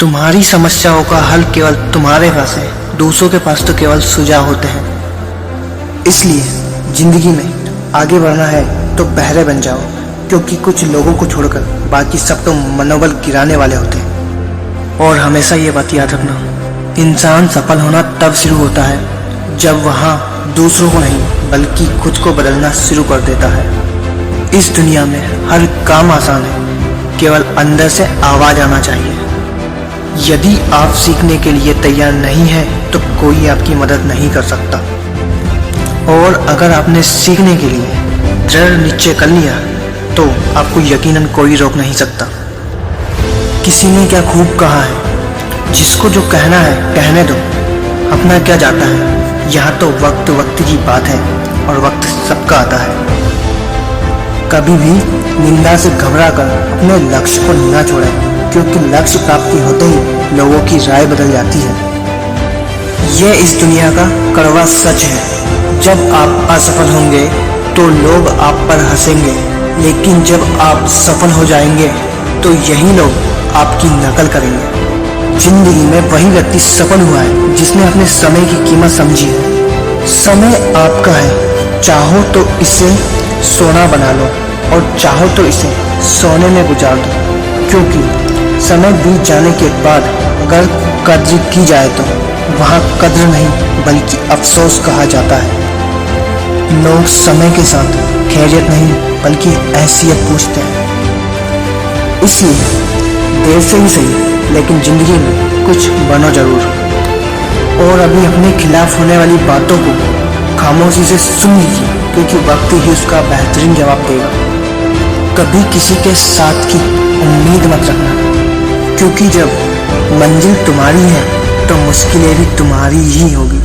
तुम्हारी समस्याओं का हल केवल तुम्हारे पास है, दूसरों के पास तो केवल सुझाव होते हैं। इसलिए जिंदगी में आगे बढ़ना है तो बहरे बन जाओ, क्योंकि कुछ लोगों को छोड़कर बाकी सब तो मनोबल गिराने वाले होते हैं। और हमेशा ये बात याद रखना, इंसान सफल होना तब शुरू होता है जब वहाँ दूसरों को नहीं बल्कि खुद को बदलना शुरू कर देता है। इस दुनिया में हर काम आसान है, केवल अंदर से आवाज आना चाहिए। यदि आप सीखने के लिए तैयार नहीं है तो कोई आपकी मदद नहीं कर सकता, और अगर आपने सीखने के लिए दृढ़ निश्चय कर लिया तो आपको यकीनन कोई रोक नहीं सकता। किसी ने क्या खूब कहा है, जिसको जो कहना है कहने दो, अपना क्या जाता है। यहाँ तो वक्त वक्त की बात है और वक्त सबका आता है। कभी भी निंदा से घबरा कर अपने लक्ष्य को न छोड़ें, क्योंकि लक्ष्य प्राप्ति होते ही लोगों की राय बदल जाती है। यह इस दुनिया का कड़वा सच है। जब आप असफल होंगे तो लोग आप पर हंसेंगे, लेकिन जब आप सफल हो जाएंगे तो यही लोग आपकी नकल करेंगे। जिंदगी में वही व्यक्ति सफल हुआ है जिसने अपने समय की कीमत समझी है। समय आपका है, चाहो तो इसे सोना बना लो और चाहो तो इसे सोने में गुजार दो, क्योंकि समय बीत जाने के बाद अगर कद्र की जाए तो वहाँ कद्र नहीं बल्कि अफसोस कहा जाता है। लोग समय के साथ खैरियत नहीं बल्कि हैसियत पूछते हैं। इसलिए देर से ही सही लेकिन जिंदगी में कुछ बनो जरूर। और अभी अपने खिलाफ होने वाली बातों को खामोशी से सुन लीजिए, क्योंकि वक्त ही उसका बेहतरीन जवाब देगा। कभी किसी के साथ की उम्मीद मत रखना, क्योंकि जब मंजिल तुम्हारी है तो मुश्किलें भी तुम्हारी ही होगी।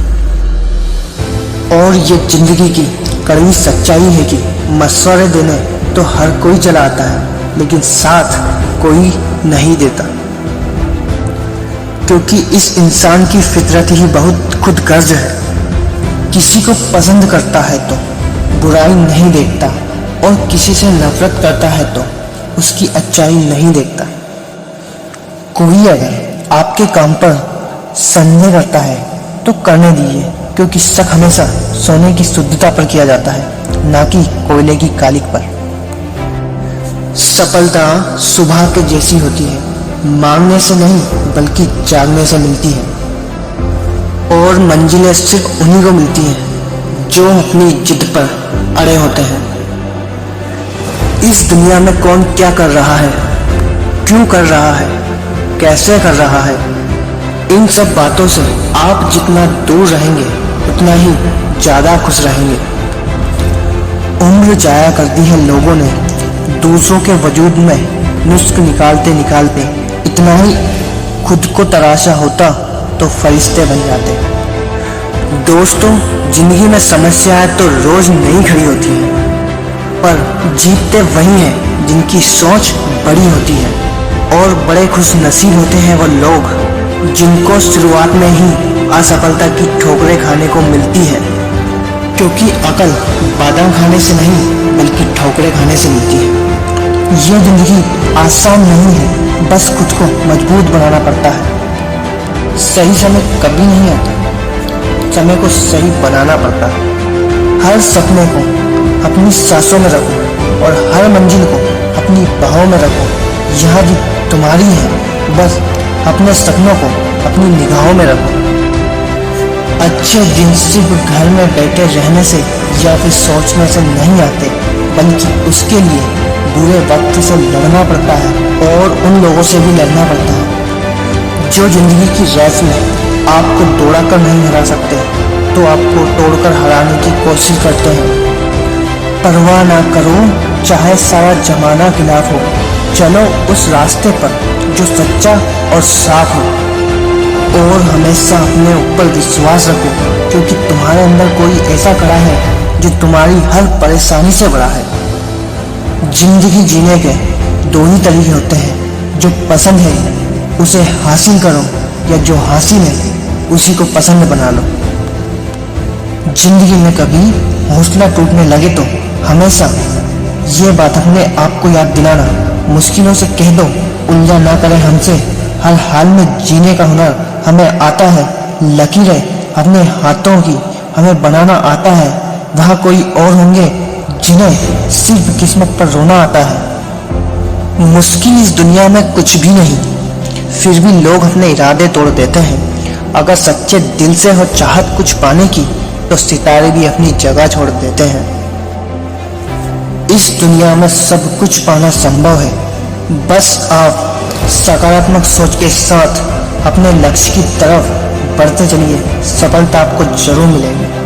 और ये जिंदगी की कड़वी सच्चाई है कि मशवरे देने तो हर कोई चला आता है, लेकिन साथ कोई नहीं देता, क्योंकि इस इंसान की फितरत ही बहुत खुदगर्ज है। किसी को पसंद करता है तो बुराई नहीं देखता, और किसी से नफरत करता है तो उसकी अच्छाई नहीं देखता। कोई अगर आपके काम पर संदेह करता है तो करने दीजिए, क्योंकि शक हमेशा सोने की शुद्धता पर किया जाता है, ना कि कोयले की कालिक पर। सफलता सुबह के जैसी होती है, मांगने से नहीं बल्कि जागने से मिलती है। और मंजिलें सिर्फ उन्हीं को मिलती हैं जो अपनी जिद पर अड़े होते हैं। इस दुनिया में कौन क्या कर रहा है, क्यों कर रहा है, कैसे कर रहा है, इन सब बातों से आप जितना दूर रहेंगे उतना ही ज्यादा खुश रहेंगे। उम्र जाया कर दी है लोगों ने दूसरों के वजूद में नुस्ख निकालते निकालते। इतना ही खुद को तराशा होता तो फरिश्ते बन जाते। दोस्तों, जिंदगी में समस्याएं तो रोज नहीं खड़ी होती हैं, पर जीतते वही हैं जिनकी सोच बड़ी होती है। और बड़े खुश नसीब होते हैं वो लोग जिनको शुरुआत में ही असफलता की ठोकरें खाने को मिलती है, क्योंकि अकल बादाम खाने से नहीं बल्कि ठोकरें खाने से मिलती है। ये जिंदगी आसान नहीं है, बस खुद को मजबूत बनाना पड़ता है। सही समय कभी नहीं आता, समय को सही बनाना पड़ता है। हर सपने को अपनी सांसों में रखो और हर मंजिल को अपनी बाहों में रखो। यह भी तुम्हारी है, बस अपने सपनों को अपनी निगाहों में रखो। अच्छे दिन सिर्फ घर में बैठे रहने से या फिर सोचने से नहीं आते, बल्कि उसके लिए बुरे वक्त से लड़ना पड़ता है, और उन लोगों से भी लड़ना पड़ता है जो जिंदगी की रेस में आपको दौड़ा कर नहीं हरा सकते, तो आपको तोड़कर हराने की कोशिश करते हैं। परवाह ना करो चाहे सारा जमाना खिलाफ हो, चलो उस रास्ते पर जो सच्चा और साफ हो। और हमेशा अपने ऊपर विश्वास रखो, क्योंकि तुम्हारे अंदर कोई ऐसा खड़ा है जो तुम्हारी हर परेशानी से बड़ा है। जिंदगी जीने के दो ही तरीके होते हैं, जो पसंद है उसे हासिल करो, या जो हासिल है उसी को पसंद बना लो। जिंदगी में कभी हौसला टूटने लगे तो हमेशा ये बात अपने आप को याद दिलाना, मुश्किलों से कह दो उलझा ना करें हमसे, हर हाल में जीने का हुनर हमें आता है। लकीरें अपने हाथों की हमें बनाना आता है। वहाँ कोई और होंगे जिन्हें सिर्फ किस्मत पर रोना आता है। मुश्किल इस दुनिया में कुछ भी नहीं, फिर भी लोग अपने इरादे तोड़ देते हैं। अगर सच्चे दिल से हो चाहत कुछ पाने की, तो सितारे भी अपनी जगह छोड़ देते हैं। इस दुनिया में सब कुछ पाना संभव है, बस आप सकारात्मक सोच के साथ अपने लक्ष्य की तरफ बढ़ते चलिए। सफलता आपको जरूर मिलेगी।